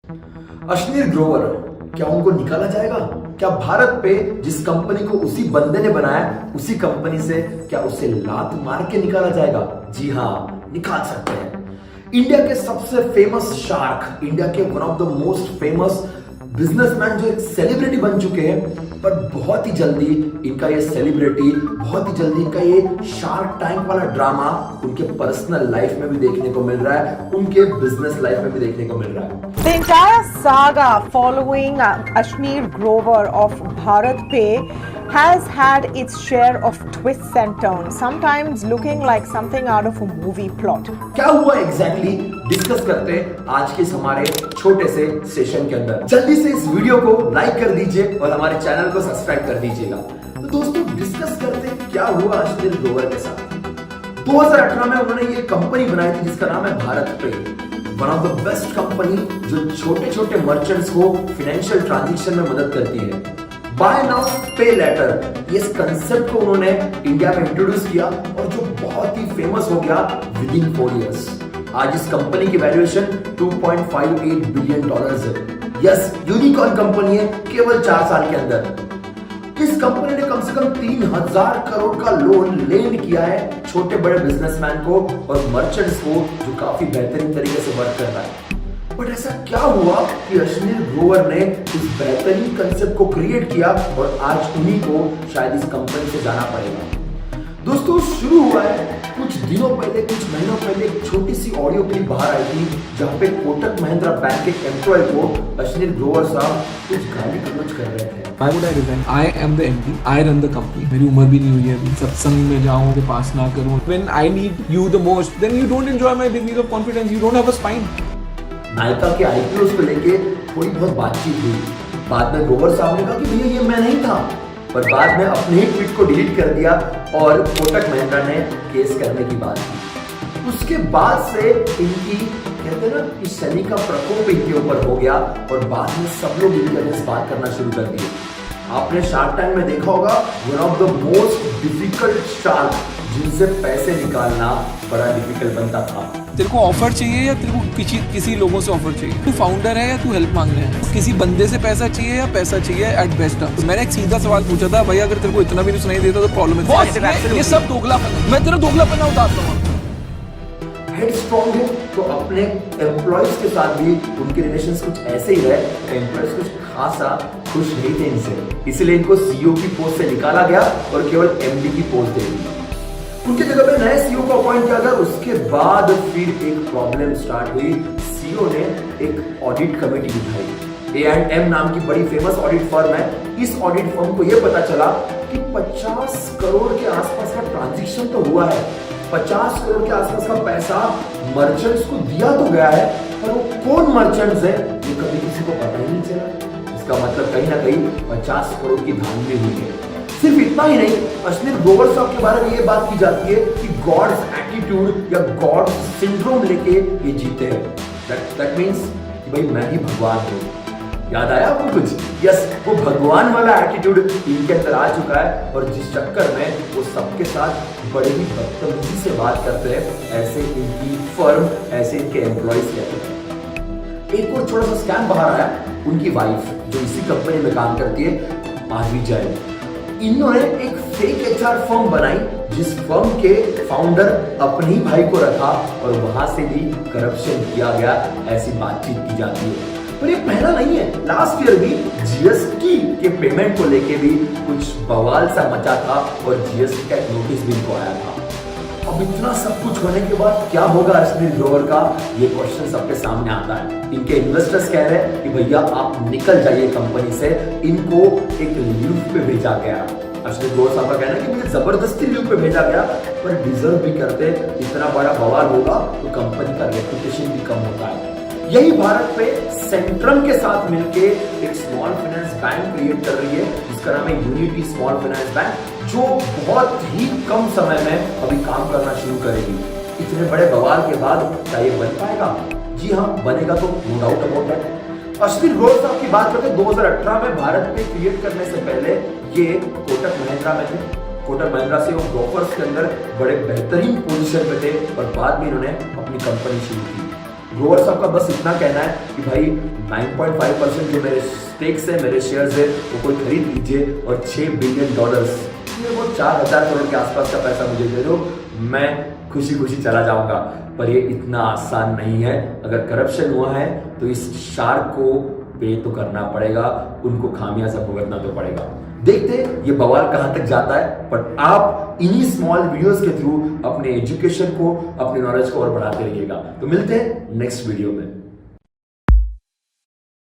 अश्नीर ग्रोवर, क्या उनको निकाला जाएगा? क्या भारत पे जिस कंपनी को उसी बंदे ने बनाया, उसी कंपनी से क्या उसे लात मार के निकाला जाएगा? जी हाँ, निकाल सकते हैं। इंडिया के सबसे फेमस शार्क, इंडिया के one of the most famous businessman जो एक सेलिब्रिटी बन चुके हैं, पर बहुत ही जल्दी इनका ये सेलिब्रिटी, बहुत ही जल्दी इनका ये शार्क टैंक वाला ड्रामा उनके पर्सनल लाइफ में भी देखने को मिल रहा है, उनके बिजनेस लाइफ में भी देखने को मिल रहा है। The entire saga following Ashneer Grover of BharatPe has had its share of twists and turns, sometimes looking like something out of a movie plot. क्या हुआ एग्जैक्टली डिस्कस करते हैं आज के इस हमारे छोटे से सेशन के अंदर। जल्दी से इस वीडियो को लाइक कर दीजिए और हमारे चैनल को सब्सक्राइब कर दीजिएगा। तो दोस्तों, डिस्कस करते हैं क्या हुआ अश्नीर ग्रोवर के साथ। 2018 में उन्होंने ये कंपनी बनाई थी जिसका नाम है BharatPe, one of the best company जो छोटे छोटे मर्चेंट्स को फाइनेंशियल ट्रांजैक्शन में मदद करती है। बाय नाउ पे लेटर, इस कंसेप्ट को उन्होंने इंडिया में इंट्रोड्यूस किया और जो बहुत ही फेमस हो गया विद इन 4 इयर्स। आज इस कंपनी की वैल्यूएशन $2.58 बिलियन है। यस, यूनिकॉर्न कंपनी है केवल 4 साल के अंदर। इस कंपनी ने कम से कम 3000 करोड़ का लोन लेंड किया है छोटे बड़े बिजनेसमैन को और मर्चेंट्स को, जो काफी बेहतरीन तरीके से वर्क कर रहा है। बट ऐसा क्या हुआ कि अश्नीर ग्रोवर ने इस बेहतरीन कंसेप्ट को क्रिएट किया और आज उन्हीं को शायद इस कंपनी से जाना पड़ेगा। दोस्तों, शुरू हुआ है कुछ दिनों पहले, कुछ महीनों पहले एक छोटी सी ऑडियो क्लिप बाहर आई थी जहां पे कोटक महिंद्रा बैंक के एम्प्लॉय को अश्नीर ग्रोवर साहब कुछ गाली गलौज कर रहे थे। Why would I resign? I am the MD. I run the company. मेरी उम्र भी नहीं हुई है अभी। सत्संग में जाऊँ के पास ना करूँ। When I need you the most, then you don't enjoy my degree of confidence. You don't have a spine. Nykaa के आईपीओ को लेके थोड़ी बहुत बातचीत हुई। बाद में ग्रोवर साहब ने कहा कि भैया ये मैं नहीं था, पर बाद में अपने ही ट्वीट को डिलीट कर दिया और कोटक महिंद्रा ने केस करने की बात की। उसके बाद से इनकी कहते हैं ना कि शनि का प्रकोप इनके ऊपर हो गया और बाद में सब लोग इनके अगेंस्ट बात करना शुरू कर दिए। आपने शार्क टैंक में देखा होगा, one of the most difficult shark, जिनसे पैसे निकालना बड़ा डिफिकल्ट बनता था। तेरे को ऑफर चाहिए या तेरे को किसी लोगों से ऑफर चाहिए? तू फाउंडर है या तू हेल्प मांग रहा है? किसी बंदे से पैसा चाहिए या पैसा चाहिए एट बेस्ट? तो मैंने एक सीधा सवाल पूछा था, भैया अगर तेरे को इतना भी सुनाई देता तो प्रॉब्लम है। ये सब दोगलापन है। मैं तेरा दोगलापन उतारता हूँ। हेड स्ट्रॉन्ग है तो अपने एम्प्लॉयज के साथ भी उनके रिलेशंस कुछ ऐसे ही रहे। एम्प्लॉयज कुछ खासा खुश नहीं थे इनसे, इसलिए इनको सीईओ की पोस्ट से निकाला गया और केवल एमडी की पोस्ट दे दी। उनके जगह पे नए सीईओ को अपॉइंट किया गया। उसके बाद फिर एक प्रॉब्लम स्टार्ट हुई। सीईओ ने एक ऑडिट कमेटी बिठाई। A&M नाम की बड़ी फेमस ऑडिट फर्म है। इस ऑडिट फर्म को यह पता चला कि 50 करोड़ के आसपास का ट्रांजैक्शन तो हुआ है, 50 करोड़ के आसपास का पैसा मर्चेंट्स को दिया तो गया है, पर वो कौन मर्चेंट्स है ये कभी किसी को पता ही नहीं चला। इसका मतलब कहीं ना कहीं 50 करोड़ की धांधली हुई है। सिर्फ इतना ही नहीं, अश्नीर ग्रोवर साहब के बारे में ये बात की जाती है कि गॉड्स एटीट्यूड या गॉड्स सिंड्रोम लेके ये जीते हैं। दैट मींस कि भाई मैं ही भगवान हूँ। याद आया आपको कुछ? यस, वो भगवान वाला एटीट्यूड इनके अंदर आ चुका है और जिस चक्कर में वो सबके साथ बड़े ही बदतमीजी से बात करते हैं। ऐसे इनकी फर्म, ऐसे इनके एम्प्लॉयज कहते हैं। एक और छोटा सा स्कैम बाहर आया। उनकी वाइफ जो इसी कंपनी में काम करती है, माधवी जैन, इन्होंने एक फेक एचआर फर्म बनाई जिस फर्म के फाउंडर अपने ही भाई को रखा और वहां से भी करप्शन किया गया, ऐसी बातचीत की जाती है। पर ये पहला नहीं है। लास्ट ईयर भी जीएसटी के पेमेंट को लेके भी कुछ बवाल सा मचा था और जीएसटी का एक नोटिस भी इनको आया था। अब इतना सब कुछ होने के बाद क्या होगा अश्नीर ग्रोवर का, ये क्वेश्चन सबके सामने आता है। इनके इन्वेस्टर्स कह रहे हैं कि भैया आप निकल जाइए कंपनी से। इनको एक लीव पे भेजा गया। अश्नीर ग्रोवर साहब का कहना है कि मुझे जबरदस्ती लीव पे भेजा गया, पर डिजर्व भी करते। इतना बड़ा बवाल होगा तो कंपनी का रेपुटेशन भी कम होता है। यही BharatPe सेंट्रम के साथ मिलके एक स्मॉल फाइनेंस बैंक क्रिएट कर रही है जिसका नाम है यूनिटी स्मॉल फाइनेंस बैंक, जो बहुत ही कम समय में अभी काम करना शुरू करेगी। इतने बड़े बवाल के बाद क्या ये बन पाएगा? जी हाँ, बनेगा तो no doubt about that. Ashneer Grover साहब की बात करते 2018 में BharatPe क्रिएट करने से पहले ये कोटक महिंद्रा में थे। कोटक महिंद्रा से वो ब्रोकर्स के अंदर बड़े बेहतरीन पोजीशन पे थे और बाद में इन्होंने अपनी कंपनी शुरू की। ग्रोवर साहब का बस इतना कहना है कि भाई 9.5% जो मेरे स्टेक्स है, मेरे शेयर्स है, वो कोई खरीद लीजिए और $6 बिलियन वो 4,000 करोड़ के आसपास का पैसा मुझे दे दो, मैं खुशी खुशी चला जाऊंगा। पर ये इतना आसान नहीं है। अगर करप्शन हुआ है तो इस शार्क को पे तो करना पड़ेगा, उनको खामियाजा भुगतना तो पड़ेगा। देखते ये बवाल कहां तक जाता है, बट आप इन्हीं स्मॉल वीडियोस के थ्रू अपने एजुकेशन को, अपने नॉलेज को और बढ़ाते रहिएगा। तो मिलते हैं नेक्स्ट वीडियो में।